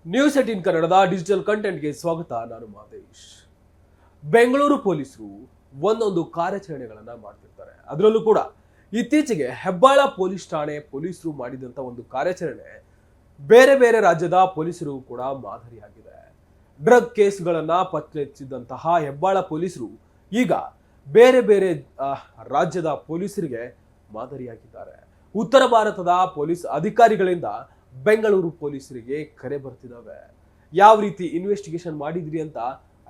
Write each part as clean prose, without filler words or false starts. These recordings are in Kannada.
ನ್ಯೂಸ್ 18 ಕನ್ನಡದ ಡಿಜಿಟಲ್ ಕಂಟೆಂಟ್ಗೆ ಸ್ವಾಗತ. ನಾನು ಮಾದೇಶ್. ಬೆಂಗಳೂರು ಪೊಲೀಸರು ಒಂದೊಂದು ಕಾರ್ಯಾಚರಣೆಗಳನ್ನ ಮಾಡ್ತಿರ್ತಾರೆ. ಅದರಲ್ಲೂ ಕೂಡ ಇತ್ತೀಚೆಗೆ ಹೆಬ್ಬಾಳ ಪೊಲೀಸ್ ಠಾಣೆ ಪೊಲೀಸರು ಮಾಡಿದಂತ ಒಂದು ಕಾರ್ಯಾಚರಣೆ ಬೇರೆ ಬೇರೆ ರಾಜ್ಯದ ಪೊಲೀಸರು ಕೂಡ ಮಾದರಿಯಾಗಿದೆ. ಡ್ರಗ್ ಕೇಸ್ಗಳನ್ನ ಪತ್ತೆ ಹಚ್ಚಿದಂತಹ ಹೆಬ್ಬಾಳ ಪೊಲೀಸರು ಈಗ ಬೇರೆ ಬೇರೆ ರಾಜ್ಯದ ಪೊಲೀಸರಿಗೆ ಮಾದರಿಯಾಗಿದ್ದಾರೆ. ಉತ್ತರ ಭಾರತದ ಪೊಲೀಸ್ ಅಧಿಕಾರಿಗಳಿಂದ ಬೆಂಗಳೂರು ಪೊಲೀಸರಿಗೆ ಕರೆ ಬರ್ತಿದ್ದಾವೆ. ಯಾವ ರೀತಿ ಇನ್ವೆಸ್ಟಿಗೇಷನ್ ಮಾಡಿದ್ರಿ ಅಂತ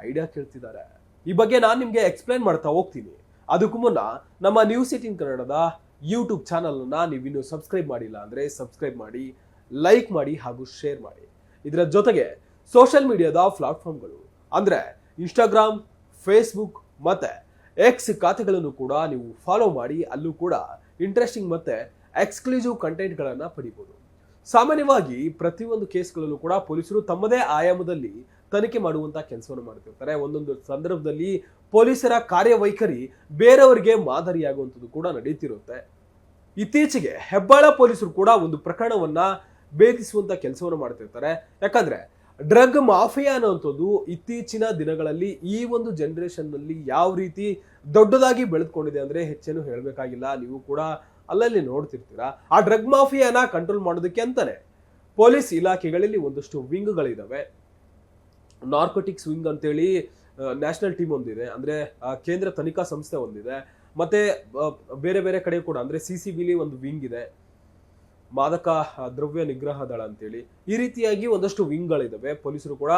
ಐಡಿಯಾ ಕೇಳ್ತಿದ್ದಾರೆ. ಈ ಬಗ್ಗೆ ನಾನು ನಿಮ್ಗೆ ಎಕ್ಸ್ಪ್ಲೈನ್ ಮಾಡ್ತಾ ಹೋಗ್ತೀನಿ. ಅದಕ್ಕೂ ಮುನ್ನ ನಮ್ಮ ನ್ಯೂಸ್ 18 ಕನ್ನಡದ ಯೂಟ್ಯೂಬ್ ಚಾನಲ್ ಅನ್ನ ನೀವಿನ್ನೂ ಸಬ್ಸ್ಕ್ರೈಬ್ ಮಾಡಿಲ್ಲ ಅಂದ್ರೆ ಸಬ್ಸ್ಕ್ರೈಬ್ ಮಾಡಿ, ಲೈಕ್ ಮಾಡಿ ಹಾಗೂ ಶೇರ್ ಮಾಡಿ. ಇದರ ಜೊತೆಗೆ ಸೋಷಿಯಲ್ ಮೀಡಿಯಾದ ಪ್ಲಾಟ್ಫಾರ್ಮ್ಗಳು ಅಂದ್ರೆ ಇನ್ಸ್ಟಾಗ್ರಾಮ್, ಫೇಸ್ಬುಕ್ ಮತ್ತೆ ಎಕ್ಸ್ ಖಾತೆಗಳನ್ನು ಕೂಡ ನೀವು ಫಾಲೋ ಮಾಡಿ. ಅಲ್ಲೂ ಕೂಡ ಇಂಟ್ರೆಸ್ಟಿಂಗ್ ಮತ್ತೆ ಎಕ್ಸ್ಕ್ಲೂಸಿವ್ ಕಂಟೆಂಟ್ಗಳನ್ನ ಪಡಿಬಹುದು. ಸಾಮಾನ್ಯವಾಗಿ ಪ್ರತಿಯೊಂದು ಕೇಸ್ಗಳಲ್ಲೂ ಕೂಡ ಪೊಲೀಸರು ತಮ್ಮದೇ ಆಯಾಮದಲ್ಲಿ ತನಿಖೆ ಮಾಡುವಂತ ಕೆಲಸವನ್ನು ಮಾಡ್ತಿರ್ತಾರೆ. ಒಂದೊಂದು ಸಂದರ್ಭದಲ್ಲಿ ಪೊಲೀಸರ ಕಾರ್ಯವೈಖರಿ ಬೇರೆಯವರಿಗೆ ಮಾದರಿಯಾಗುವಂಥದ್ದು ಕೂಡ ನಡೀತಿರುತ್ತೆ. ಇತ್ತೀಚೆಗೆ ಹೆಬ್ಬಾಳ ಪೊಲೀಸರು ಕೂಡ ಒಂದು ಪ್ರಕರಣವನ್ನ ಭೇದಿಸುವಂತ ಕೆಲಸವನ್ನು ಮಾಡ್ತಿರ್ತಾರೆ. ಯಾಕಂದ್ರೆ ಡ್ರಗ್ ಮಾಫಿಯಾ ಅನ್ನುವಂಥದ್ದು ಇತ್ತೀಚಿನ ದಿನಗಳಲ್ಲಿ ಈ ಒಂದು ಜನರೇಷನ್ ನಲ್ಲಿ ಯಾವ ರೀತಿ ದೊಡ್ಡದಾಗಿ ಬೆಳೆದುಕೊಂಡಿದೆ ಅಂದ್ರೆ ಹೆಚ್ಚೇನು ಹೇಳಬೇಕಾಗಿಲ್ಲ. ನೀವು ಕೂಡ ಅಲ್ಲಲ್ಲಿ ನೋಡ್ತಿರ್ತೀರಾ. ಆ ಡ್ರಗ್ ಮಾಫಿಯಾನ ಕಂಟ್ರೋಲ್ ಮಾಡೋದಕ್ಕೆ ಅಂತಾನೆ ಪೊಲೀಸ್ ಇಲಾಖೆಗಳಲ್ಲಿ ಒಂದಷ್ಟು ವಿಂಗ್ಗಳಿದಾವೆ. ನಾರ್ಕೋಟಿಕ್ಸ್ ವಿಂಗ್ ಅಂತೇಳಿ ನ್ಯಾಷನಲ್ ಟೀಮ್ ಒಂದಿದೆ, ಅಂದ್ರೆ ಕೇಂದ್ರ ತನಿಖಾ ಸಂಸ್ಥೆ ಒಂದಿದೆ. ಮತ್ತೆ ಬೇರೆ ಬೇರೆ ಕಡೆ ಕೂಡ ಅಂದ್ರೆ CCBಲಿ ಒಂದು ವಿಂಗ್ ಇದೆ, ಮಾದಕ ದ್ರವ್ಯ ನಿಗ್ರಹ ದಳ ಅಂತೇಳಿ. ಈ ರೀತಿಯಾಗಿ ಒಂದಷ್ಟು ವಿಂಗ್ಗಳಿದಾವೆ. ಪೊಲೀಸರು ಕೂಡ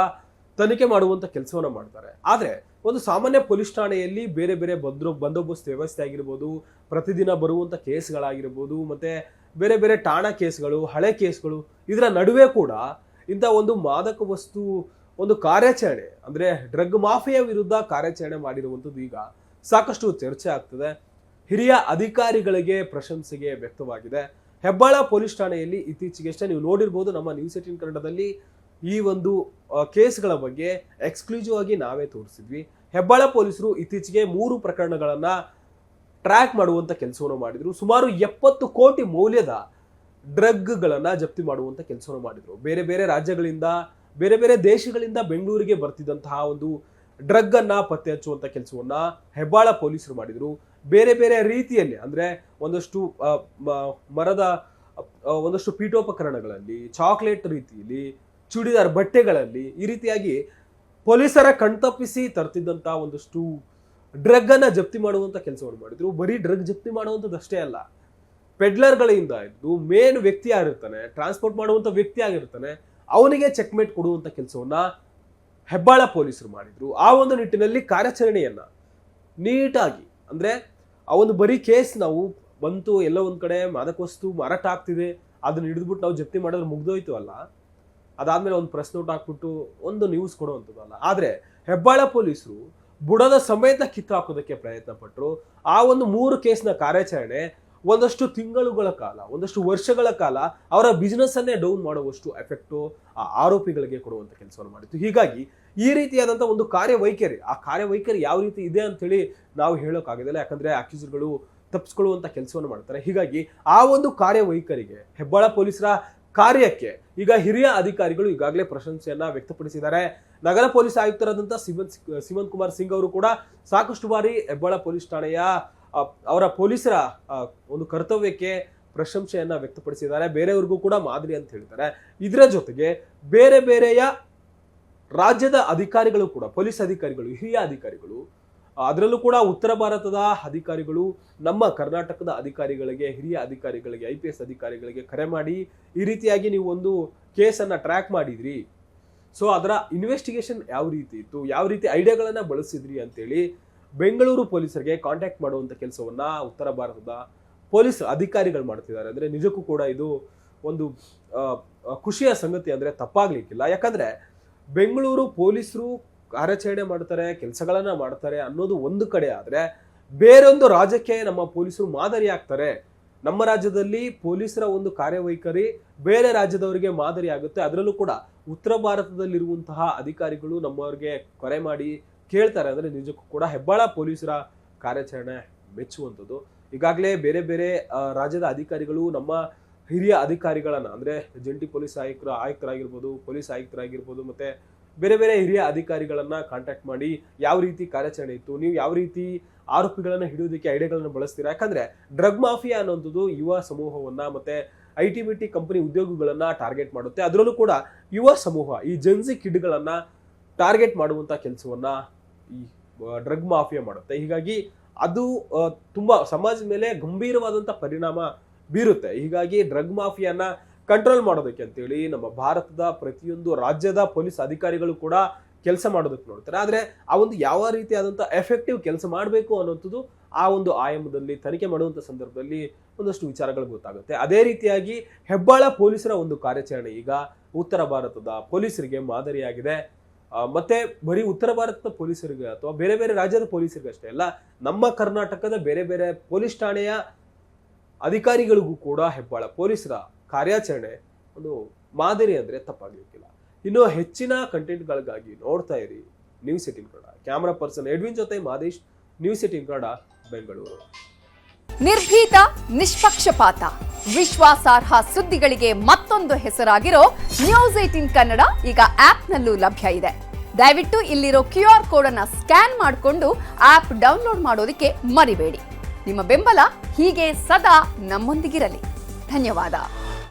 ತನಿಖೆ ಮಾಡುವಂತ ಕೆಲಸವನ್ನ ಮಾಡ್ತಾರೆ. ಆದ್ರೆ ಒಂದು ಸಾಮಾನ್ಯ ಪೊಲೀಸ್ ಠಾಣೆಯಲ್ಲಿ ಬೇರೆ ಬೇರೆ ಬಂದೋಬಸ್ತ್ ವ್ಯವಸ್ಥೆ ಆಗಿರ್ಬೋದು, ಪ್ರತಿದಿನ ಬರುವಂತ ಕೇಸ್ಗಳಾಗಿರ್ಬೋದು, ಮತ್ತೆ ಬೇರೆ ಬೇರೆ ಠಾಣಾ ಕೇಸ್ಗಳು, ಹಳೆ ಕೇಸ್ಗಳು, ಇದರ ನಡುವೆ ಕೂಡ ಇಂಥ ಒಂದು ಮಾದಕ ವಸ್ತು ಒಂದು ಕಾರ್ಯಾಚರಣೆ ಅಂದ್ರೆ ಡ್ರಗ್ ಮಾಫಿಯಾ ವಿರುದ್ಧ ಕಾರ್ಯಾಚರಣೆ ಮಾಡಿರುವಂಥದ್ದು ಈಗ ಸಾಕಷ್ಟು ಚರ್ಚೆ ಆಗ್ತದೆ. ಹಿರಿಯ ಅಧಿಕಾರಿಗಳಿಗೆ ಪ್ರಶಂಸೆಗೆ ವ್ಯಕ್ತವಾಗಿದೆ. ಹೆಬ್ಬಾಳ ಪೊಲೀಸ್ ಠಾಣೆಯಲ್ಲಿ ಇತ್ತೀಚೆಗಷ್ಟೇ ನೀವು ನೋಡಿರ್ಬೋದು, ನಮ್ಮ ನ್ಯೂಸ್ 18 ಕನ್ನಡದಲ್ಲಿ ಈ ಒಂದು ಕೇಸ್ಗಳ ಬಗ್ಗೆ ಎಕ್ಸ್ಕ್ಲೂಸಿವ್ ಆಗಿ ನಾವೇ ತೋರಿಸಿದ್ವಿ. ಹೆಬ್ಬಾಳ ಪೊಲೀಸರು ಇತ್ತೀಚೆಗೆ 3 ಪ್ರಕರಣಗಳನ್ನ ಟ್ರ್ಯಾಕ್ ಮಾಡುವಂತ ಕೆಲಸವನ್ನು ಮಾಡಿದ್ರು. ಸುಮಾರು 70 ಕೋಟಿ ಮೌಲ್ಯದ ಡ್ರಗ್ಗಳನ್ನ ಜಪ್ತಿ ಮಾಡುವಂತ ಕೆಲಸವನ್ನು ಮಾಡಿದ್ರು. ಬೇರೆ ಬೇರೆ ರಾಜ್ಯಗಳಿಂದ, ಬೇರೆ ಬೇರೆ ದೇಶಗಳಿಂದ ಬೆಂಗಳೂರಿಗೆ ಬರ್ತಿದ್ದಂತಹ ಒಂದು ಡ್ರಗ್ ಅನ್ನ ಪತ್ತೆ ಹಚ್ಚುವಂತ ಕೆಲಸವನ್ನ ಹೆಬ್ಬಾಳ ಪೊಲೀಸರು ಮಾಡಿದ್ರು. ಬೇರೆ ಬೇರೆ ರೀತಿಯಲ್ಲಿ ಅಂದ್ರೆ ಒಂದಷ್ಟು ಮರದ ಒಂದಷ್ಟು ಪೀಠೋಪಕರಣಗಳಲ್ಲಿ, ಚಾಕ್ಲೇಟ್ ರೀತಿಯಲ್ಲಿ, ಚೂಡಿದಾರ್ ಬಟ್ಟೆಗಳಲ್ಲಿ, ಈ ರೀತಿಯಾಗಿ ಪೊಲೀಸರ ಕಣ್ತಪ್ಪಿಸಿ ತರ್ತಿದ್ದಂತ ಒಂದಷ್ಟು ಡ್ರಗ್ ಅನ್ನ ಜಪ್ತಿ ಮಾಡುವಂತ ಕೆಲಸವನ್ನು ಮಾಡಿದ್ರು. ಬರೀ ಡ್ರಗ್ ಜಪ್ತಿ ಮಾಡುವಂಥದ್ದು ಅಷ್ಟೇ ಅಲ್ಲ, ಪೆಡ್ಲರ್ಗಳಿಂದ ಇದ್ದು ಮೇನ್ ವ್ಯಕ್ತಿ ಆಗಿರ್ತಾನೆ, ಟ್ರಾನ್ಸ್ಪೋರ್ಟ್ ಮಾಡುವಂತ ವ್ಯಕ್ತಿ ಆಗಿರ್ತಾನೆ, ಅವನಿಗೆ ಚೆಕ್ಮೇಟ್ ಕೊಡುವಂತ ಕೆಲಸವನ್ನ ಹೆಬ್ಬಾಳ ಪೊಲೀಸರು ಮಾಡಿದ್ರು. ಆ ಒಂದು ನಿಟ್ಟಿನಲ್ಲಿ ಕಾರ್ಯಾಚರಣೆಯನ್ನ ನೀಟಾಗಿ ಅಂದ್ರೆ ಆ ಒಂದು ಬರೀ ಕೇಸ್ ನಾವು ಬಂತು, ಎಲ್ಲ ಒಂದ್ ಕಡೆ ಮಾದಕ ವಸ್ತು ಮಾರಾಟ ಆಗ್ತಿದೆ, ಅದನ್ನ ಹಿಡಿದ್ಬಿಟ್ಟು ನಾವು ಜಪ್ತಿ ಮಾಡಿದ್ರೆ ಮುಗ್ದೋಯ್ತು ಅಲ್ಲ, ಅದಾದ್ಮೇಲೆ ಒಂದು ಪ್ರೆಸ್ ನೋಟ್ ಹಾಕ್ಬಿಟ್ಟು ಒಂದು ನ್ಯೂಸ್ ಕೊಡುವಂಥದ್ದಲ್ಲ. ಆದ್ರೆ ಹೆಬ್ಬಾಳ ಪೊಲೀಸರು ಬುಡದ ಸಮೇತ ಕಿತ್ತಾಕೋದಕ್ಕೆ ಪ್ರಯತ್ನ ಪಟ್ಟರು. ಆ ಒಂದು 3 ಕೇಸ್ನ ಕಾರ್ಯಾಚರಣೆ ಒಂದಷ್ಟು ತಿಂಗಳುಗಳ ಕಾಲ, ಒಂದಷ್ಟು ವರ್ಷಗಳ ಕಾಲ ಅವರ ಬಿಸಿನೆಸ್ ಅನ್ನೇ ಡೌನ್ ಮಾಡುವಷ್ಟು ಎಫೆಕ್ಟು ಆ ಆರೋಪಿಗಳಿಗೆ ಕೊಡುವಂತ ಕೆಲಸವನ್ನು ಮಾಡಿತ್ತು. ಹೀಗಾಗಿ ಈ ರೀತಿಯಾದಂತಹ ಒಂದು ಕಾರ್ಯವೈಖರಿ, ಆ ಕಾರ್ಯವೈಖರಿ ಯಾವ ರೀತಿ ಇದೆ ಅಂತೇಳಿ ನಾವು ಹೇಳೋಕ್ಕಾಗೋದಿಲ್ಲ. ಯಾಕಂದ್ರೆ ಅಕ್ಯೂಸರ್ಗಳು ತಪ್ಪಿಸ್ಕೊಳ್ಳುವಂತ ಕೆಲಸವನ್ನು ಮಾಡ್ತಾರೆ. ಹೀಗಾಗಿ ಆ ಒಂದು ಕಾರ್ಯವೈಖರಿಗೆ, ಹೆಬ್ಬಾಳ ಪೊಲೀಸರ ಕಾರ್ಯಕ್ಕೆ ಈಗ ಹಿರಿಯ ಅಧಿಕಾರಿಗಳು ಈಗಾಗಲೇ ಪ್ರಶಂಸೆಯನ್ನ ವ್ಯಕ್ತಪಡಿಸಿದ್ದಾರೆ. ನಗರ ಪೊಲೀಸ್ ಆಯುಕ್ತರಾದಂತಹ ಸಿಮಂತ್ ಕುಮಾರ್ ಸಿಂಗ್ ಅವರು ಕೂಡ ಸಾಕಷ್ಟು ಬಾರಿ ಹೆಬ್ಬಾಳ ಪೊಲೀಸ್ ಠಾಣೆಯ ಅವರ ಪೊಲೀಸರ ಒಂದು ಕರ್ತವ್ಯಕ್ಕೆ ಪ್ರಶಂಸೆಯನ್ನ ವ್ಯಕ್ತಪಡಿಸಿದ್ದಾರೆ. ಬೇರೆಯವ್ರಿಗೂ ಕೂಡ ಮಾದರಿ ಅಂತ ಹೇಳ್ತಾರೆ. ಇದರ ಜೊತೆಗೆ ಬೇರೆ ಬೇರೆಯ ರಾಜ್ಯದ ಅಧಿಕಾರಿಗಳು ಕೂಡ, ಪೊಲೀಸ್ ಅಧಿಕಾರಿಗಳು, ಹಿರಿಯ ಅಧಿಕಾರಿಗಳು, ಅದರಲ್ಲೂ ಕೂಡ ಉತ್ತರ ಭಾರತದ ಅಧಿಕಾರಿಗಳು ನಮ್ಮ ಕರ್ನಾಟಕದ ಅಧಿಕಾರಿಗಳಿಗೆ, ಹಿರಿಯ ಅಧಿಕಾರಿಗಳಿಗೆ, IPS ಅಧಿಕಾರಿಗಳಿಗೆ ಕರೆ ಮಾಡಿ ಈ ರೀತಿಯಾಗಿ ನೀವು ಒಂದು ಕೇಸನ್ನ ಟ್ರ್ಯಾಕ್ ಮಾಡಿದ್ರಿ, ಸೊ ಅದರ ಇನ್ವೆಸ್ಟಿಗೇಷನ್ ಯಾವ ರೀತಿ ಇತ್ತು, ಯಾವ ರೀತಿ ಐಡಿಯಾಗಳನ್ನ ಬಳಸಿದ್ರಿ ಅಂತೇಳಿ ಬೆಂಗಳೂರು ಪೊಲೀಸರಿಗೆ ಕಾಂಟ್ಯಾಕ್ಟ್ ಮಾಡುವಂತ ಕೆಲಸವನ್ನ ಉತ್ತರ ಭಾರತದ ಪೊಲೀಸ್ ಅಧಿಕಾರಿಗಳು ಮಾಡ್ತಿದ್ದಾರೆ. ಅಂದ್ರೆ ನಿಜಕ್ಕೂ ಕೂಡ ಇದು ಒಂದು ಖುಷಿಯ ಸಂಗತಿ ಅಂದ್ರೆ ತಪ್ಪಾಗ್ಲಿಕ್ಕಿಲ್ಲ. ಯಾಕಂದ್ರೆ ಬೆಂಗಳೂರು ಪೊಲೀಸರು ಕಾರ್ಯಾಚರಣೆ ಮಾಡ್ತಾರೆ, ಕೆಲಸಗಳನ್ನ ಮಾಡ್ತಾರೆ ಅನ್ನೋದು ಒಂದು ಕಡೆ ಆದ್ರೆ, ಬೇರೊಂದು ರಾಜ್ಯಕ್ಕೆ ನಮ್ಮ ಪೊಲೀಸರು ಮಾದರಿ ಆಗ್ತಾರೆ. ನಮ್ಮ ರಾಜ್ಯದಲ್ಲಿ ಪೊಲೀಸರ ಒಂದು ಕಾರ್ಯವೈಖರಿ ಬೇರೆ ರಾಜ್ಯದವರಿಗೆ ಮಾದರಿ ಆಗುತ್ತೆ. ಅದರಲ್ಲೂ ಕೂಡ ಉತ್ತರ ಭಾರತದಲ್ಲಿರುವಂತಹ ಅಧಿಕಾರಿಗಳು ನಮ್ಮವ್ರಿಗೆ ಕರೆ ಮಾಡಿ ಕೇಳ್ತಾರೆ. ಅಂದ್ರೆ ನಿಜಕ್ಕೂ ಕೂಡ ಹೆಬ್ಬಾಳ ಪೊಲೀಸರ ಕಾರ್ಯಾಚರಣೆ ಮೆಚ್ಚುವಂಥದ್ದು. ಈಗಾಗಲೇ ಬೇರೆ ಬೇರೆ ರಾಜ್ಯದ ಅಧಿಕಾರಿಗಳು ನಮ್ಮ ಹಿರಿಯ ಅಧಿಕಾರಿಗಳನ್ನ ಅಂದ್ರೆ ಜಂಟಿ ಪೊಲೀಸ್ ಆಯುಕ್ತರಾಗಿರ್ಬೋದು, ಪೊಲೀಸ್ ಆಯುಕ್ತರಾಗಿರ್ಬೋದು, ಮತ್ತೆ ಬೇರೆ ಬೇರೆ ಹಿರಿಯ ಅಧಿಕಾರಿಗಳನ್ನ ಕಾಂಟ್ಯಾಕ್ಟ್ ಮಾಡಿ ಯಾವ ರೀತಿ ಕಾರ್ಯಾಚರಣೆ ಇತ್ತು, ನೀವು ಯಾವ ರೀತಿ ಆರೋಪಿಗಳನ್ನ ಹಿಡಿಯೋದಕ್ಕೆ ಐಡಿಯಾಗಳನ್ನ ಬಳಸ್ತೀರಾ. ಯಾಕಂದ್ರೆ ಡ್ರಗ್ ಮಾಫಿಯಾ ಅನ್ನೋದು ಯುವ ಸಮೂಹವನ್ನ ಮತ್ತೆ IT-BT ಕಂಪನಿ ಉದ್ಯೋಗಿಗಳನ್ನ ಟಾರ್ಗೆಟ್ ಮಾಡುತ್ತೆ. ಅದರಲ್ಲೂ ಕೂಡ ಯುವ ಸಮೂಹ, ಈ ಜೆನ್ಸಿ ಕಿಡ್ಗಳನ್ನ ಟಾರ್ಗೆಟ್ ಮಾಡುವಂತ ಕೆಲಸವನ್ನ ಈ ಡ್ರಗ್ ಮಾಫಿಯಾ ಮಾಡುತ್ತೆ. ಹೀಗಾಗಿ ಅದು ತುಂಬಾ ಸಮಾಜದ ಮೇಲೆ ಗಂಭೀರವಾದಂತ ಪರಿಣಾಮ ಬೀರುತ್ತೆ. ಹೀಗಾಗಿ ಡ್ರಗ್ ಮಾಫಿಯಾನ ಕಂಟ್ರೋಲ್ ಮಾಡೋದಕ್ಕೆ ಅಂತೇಳಿ ನಮ್ಮ ಭಾರತದ ಪ್ರತಿಯೊಂದು ರಾಜ್ಯದ ಪೊಲೀಸ್ ಅಧಿಕಾರಿಗಳು ಕೂಡ ಕೆಲಸ ಮಾಡೋದಕ್ಕೆ ನೋಡ್ತಾರೆ. ಆದ್ರೆ ಆ ಒಂದು ಯಾವ ರೀತಿಯಾದಂಥ ಎಫೆಕ್ಟಿವ್ ಕೆಲಸ ಮಾಡಬೇಕು ಅನ್ನೋಂಥದ್ದು ಆ ಒಂದು ಆಯಾಮದಲ್ಲಿ ತನಿಖೆ ಮಾಡುವಂಥ ಸಂದರ್ಭದಲ್ಲಿ ಒಂದಷ್ಟು ವಿಚಾರಗಳು ಗೊತ್ತಾಗುತ್ತೆ. ಅದೇ ರೀತಿಯಾಗಿ ಹೆಬ್ಬಾಳ ಪೊಲೀಸರ ಒಂದು ಕಾರ್ಯಾಚರಣೆ ಈಗ ಉತ್ತರ ಭಾರತದ ಪೊಲೀಸರಿಗೆ ಮಾದರಿಯಾಗಿದೆ. ಮತ್ತೆ ಬರೀ ಉತ್ತರ ಭಾರತದ ಪೊಲೀಸರಿಗೆ ಅಥವಾ ಬೇರೆ ಬೇರೆ ರಾಜ್ಯದ ಪೊಲೀಸರಿಗೆ ಅಷ್ಟೇ ಅಲ್ಲ, ನಮ್ಮ ಕರ್ನಾಟಕದ ಬೇರೆ ಬೇರೆ ಪೊಲೀಸ್ ಠಾಣೆಯ ಅಧಿಕಾರಿಗಳಿಗೂ ಕೂಡ ಹೆಬ್ಬಾಳ ಪೊಲೀಸರ ಕಾರ್ಯಾಚರಣೆ ಒಂದು ಮಾದರಿ ಅಂದ್ರೆ ತಪ್ಪಾಗಲಿಕ್ಕಿಲ್ಲ. ಇನ್ನು ಹೆಚ್ಚಿನ ಕಂಟೆಂಟ್ಗಳಿಗಾಗಿ ನೋಡ್ತಾ ಇರಿ News18 Kannada. Camera person Edwin ಜೊತೆ ಮಾದೇಶ್, News18 ಕನ್ನಡ, ಬೆಂಗಳೂರು. ನಿರ್ಭೀತ, ನಿಷ್ಪಕ್ಷಪಾತ, ವಿಶ್ವಾಸಾರ್ಹ ಸುದ್ದಿಗಳಿಗೆ ಮತ್ತೊಂದು ಹೆಸರಾಗಿರೋ News18 ಕನ್ನಡ ಈಗ ಆಪ್ನಲ್ಲೂ ಲಭ್ಯ ಇದೆ. ದಯವಿಟ್ಟು ಇಲ್ಲಿರೋ QR ಕೋಡ್ ಅನ್ನ ಸ್ಕ್ಯಾನ್ ಮಾಡಿಕೊಂಡು ಆಪ್ ಡೌನ್ಲೋಡ್ ಮಾಡೋದಕ್ಕೆ ಮರಿಬೇಡಿ. ನಿಮ್ಮ ಬೆಂಬಲ ಹೀಗೆ ಸದಾ ನಮ್ಮೊಂದಿಗಿರಲಿ. ಧನ್ಯವಾದ.